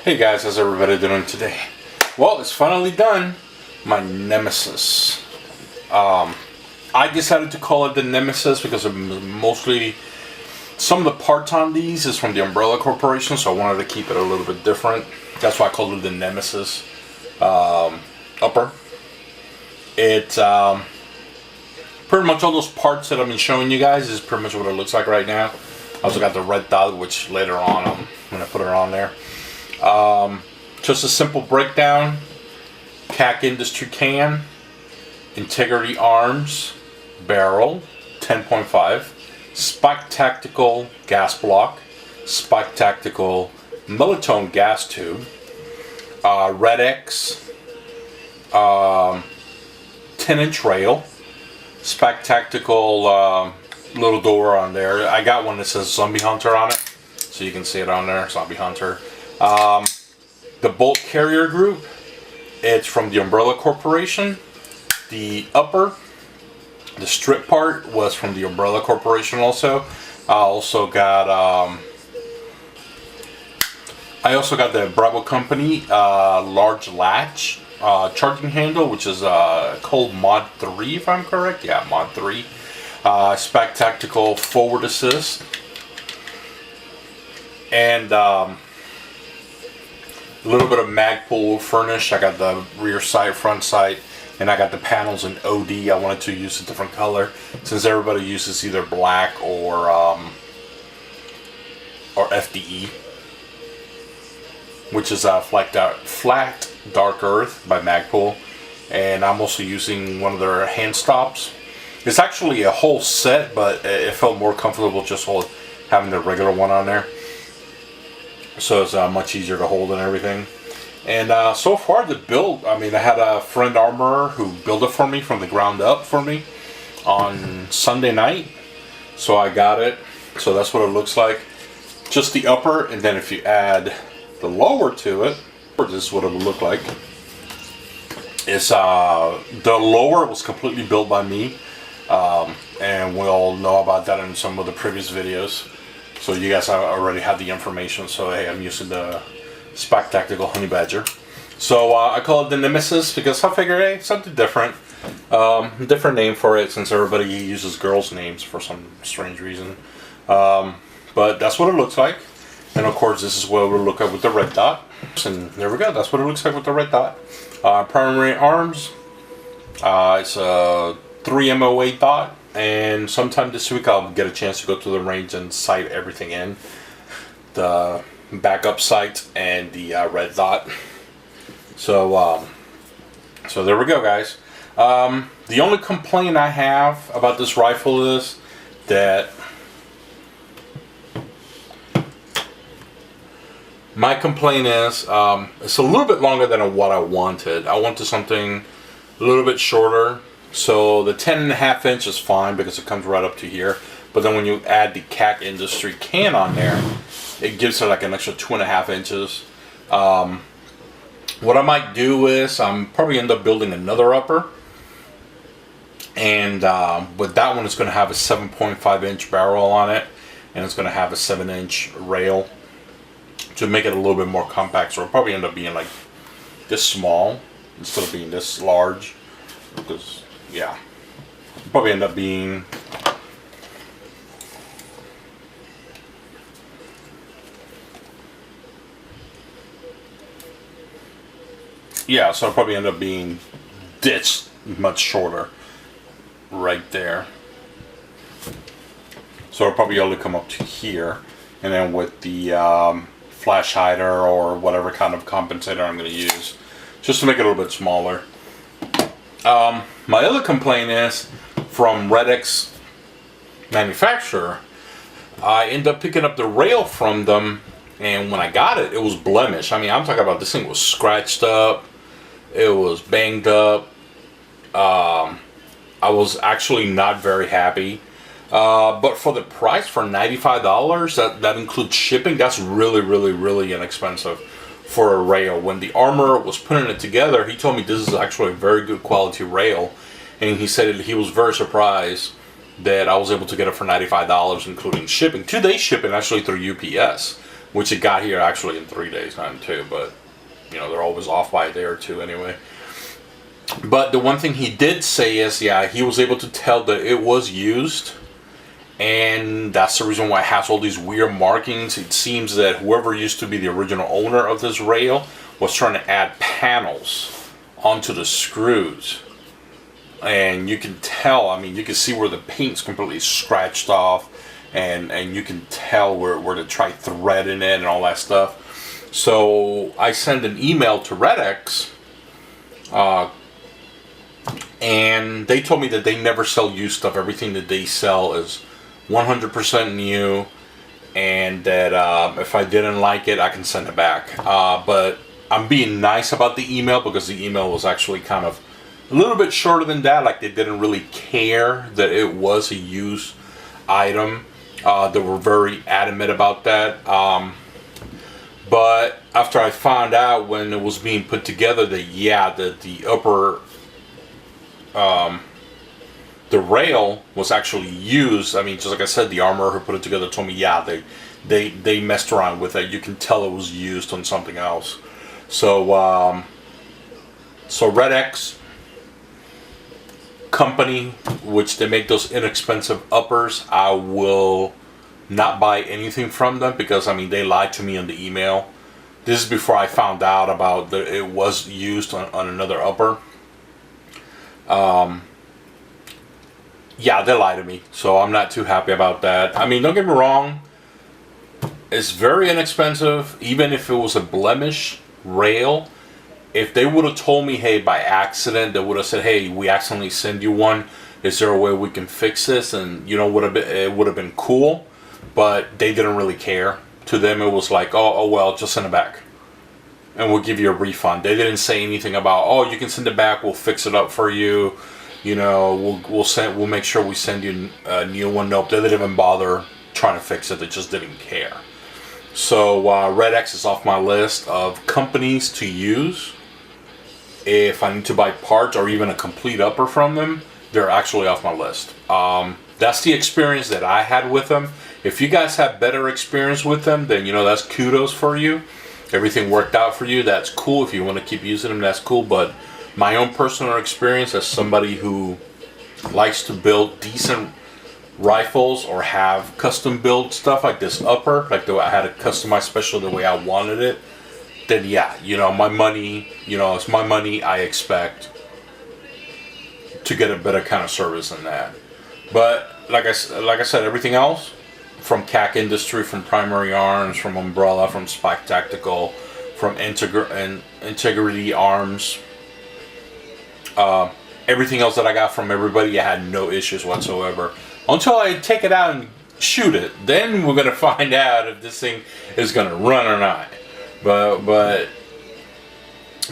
Hey guys, how's everybody doing today? Well, it's finally done. My Nemesis. I decided to call it the Nemesis because mostly some of the parts on these is from the Umbrella Corporation, so I wanted to keep it a little bit different. That's why I called it the Nemesis upper. It's pretty much all those parts that I've been showing you guys is pretty much what it looks like right now. I also got the red dot, which later on I'm going to put it on there. Just a simple breakdown. CAC Industry can, Integrity Arms, barrel, 10.5, Spike Tactical gas block, Spike Tactical Melatonin gas tube, Red X, 10-inch rail, Spike Tactical little door on there. I got one that says Zombie Hunter on it, so you can see it on there, Zombie Hunter. The bolt carrier group, it's from the Umbrella Corporation. The upper, the strip part, was from the Umbrella Corporation also. I also got the Bravo Company large latch charging handle, which is called Mod 3 if I'm correct. Yeah, Mod 3. Spec Tactical forward assist. And a little bit of Magpul furnish. I got the rear sight, front sight, and I got the panels in OD. I wanted to use a different color since everybody uses either black or FDE, which is flat dark earth by Magpul, and I'm also using one of their hand stops. It's actually a whole set, but it felt more comfortable just having the regular one on there. So it's much easier to hold and everything. And so far the build, I mean, I had a friend armorer who built it for me from the ground up for me on Sunday night. So I got it. So that's what it looks like. Just the upper, and then if you add the lower to it, this is what it would look like. It's the lower was completely built by me. And we all know about that in some of the previous videos. So you guys already have the information. So hey, I'm using the Spike Tactical Honey Badger. So I call it the Nemesis because I figured, hey, something different. Different name for it since everybody uses girls' names for some strange reason. But that's what it looks like. And of course, this is what it will look like with the red dot. And there we go. That's what it looks like with the red dot. Primary arms. It's a 3 MOA dot. And sometime this week I'll get a chance to go to the range and sight everything in. The backup sight and the red dot. So so there we go, guys. The only complaint I have about this rifle is that my complaint is it's a little bit longer than what I wanted. I wanted something a little bit shorter. So the 10.5 inch is fine because it comes right up to here. But then when you add the CAC Industry can on there, it gives it like an extra 2.5 inches. What I might do is I'm probably end up building another upper. And but that one is going to have a 7.5 inch barrel on it. And it's going to have a 7-inch rail to make it a little bit more compact. So it'll probably end up being like this small instead of being this large. Because yeah, probably end up being so it'll probably end up being this much shorter right there. So it'll probably only come up to here, and then with the flash hider or whatever kind of compensator I'm going to use, just to make it a little bit smaller. My other complaint is from Red X manufacturer. I ended up picking up the rail from them, and when I got it, it was blemished. I mean, I'm talking about this thing was scratched up, it was banged up. I was actually not very happy. But for the price, for $95, that includes shipping. That's really inexpensive for a rail. When the armorer was putting it together, he told me this is actually a very good quality rail, and he said he was very surprised that I was able to get it for $95 including shipping. 2-day shipping actually through UPS. which it got here actually in 3 days, not in 2, but you know, they're always off by a day or 2 anyway. But the one thing he did say is, yeah, he was able to tell that it was used, and that's the reason why it has all these weird markings. It seems that whoever used to be the original owner of this rail was trying to add panels onto the screws. And you can tell, I mean, you can see where the paint's completely scratched off, and you can tell where to try threading it and all that stuff. So I sent an email to Redex, and they told me that they never sell used stuff. Everything that they sell is 100% new, and that if I didn't like it, I can send it back. But I'm being nice about the email, because the email was actually kind of a little bit shorter than that. Like, they didn't really care that it was a used item. They were very adamant about that. But after I found out when it was being put together that, yeah, that the upper the rail was actually used. I mean, just like I said, the armorer who put it together told me, yeah, they messed around with it. You can tell it was used on something else. So so Redex company, which they make those inexpensive uppers, I will not buy anything from them, because I mean, they lied to me on the email. This is before I found out about that it was used on another upper. Yeah, they lied to me, so I'm not too happy about that. I mean, don't get me wrong, it's very inexpensive. Even if it was a blemish rail, if they would have told me, hey, by accident, they would have said, hey, we accidentally send you one, is there a way we can fix this? And you know, it would have been cool. But they didn't really care. To them, it was like, oh well, just send it back, and we'll give you a refund. They didn't say anything about, oh, you can send it back, we'll fix it up for you. You know, we'll make sure we send you a new one. Nope, they didn't even bother trying to fix it. They just didn't care. So Redex is off my list of companies to use if I need to buy parts or even a complete upper from them. They're actually off my list. That's the experience that I had with them. If you guys have better experience with them, then you know, that's kudos for you. Everything worked out for you. That's cool. If you want to keep using them, that's cool. But my own personal experience as somebody who likes to build decent rifles or have custom build stuff like this upper, like the way I had it customized special the way I wanted it, then yeah, you know, my money, you know, it's my money. I expect to get a better kind of service than that. But like I said, everything else from CAC Industry, from Primary Arms, from Umbrella, from Spike Tactical, from Integrity Arms, everything else that I got from everybody, I had no issues whatsoever. Until I take it out and shoot it, then we're gonna find out if this thing is gonna run or not. But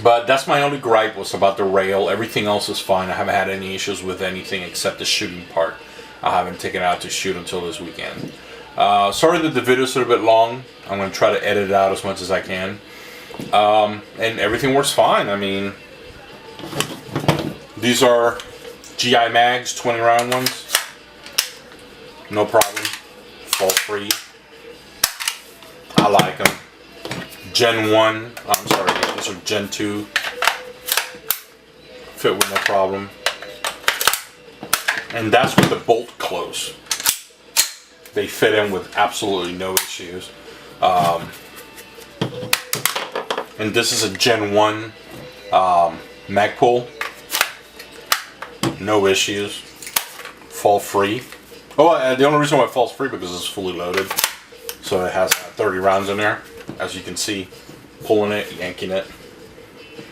that's my only gripe was about the rail. Everything else is fine. I haven't had any issues with anything except the shooting part. I haven't taken it out to shoot until this weekend. Sorry that the video's a little bit long. I'm going to try to edit it out as much as I can. And everything works fine. I mean, these are GI mags, 20 round ones. No problem. Fault free. I like them. Gen 1, I'm sorry, these are Gen 2. Fit with no problem. And that's with the bolt close. They fit in with absolutely no issues. And this is a Gen 1 Magpul. No issues. Fall free. Oh, the only reason why it falls free because it's fully loaded. So it has 30 rounds in there. As you can see, pulling it, yanking it,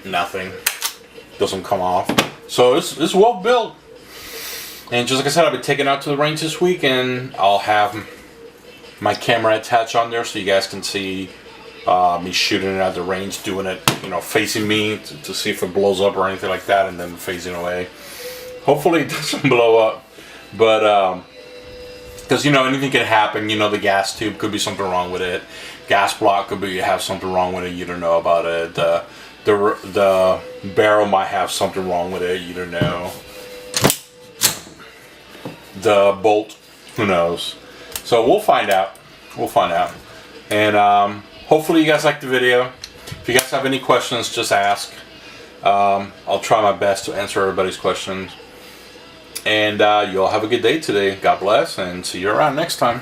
nothing. Doesn't come off. So it's well built. And just like I said, I've been taking it out to the range this week, and I'll have my camera attached on there so you guys can see me shooting it at the range, doing it, you know, facing me to see if it blows up or anything like that, and then phasing away. Hopefully it doesn't blow up, but because you know, anything can happen. You know, the gas tube could be something wrong with it. Gas block could be have something wrong with it. You don't know about it. The barrel might have something wrong with it. You don't know. The bolt, who knows? So we'll find out. We'll find out. And hopefully you guys liked the video. If you guys have any questions, just ask. I'll try my best to answer everybody's questions. And you all have a good day today. God bless, and see you around next time.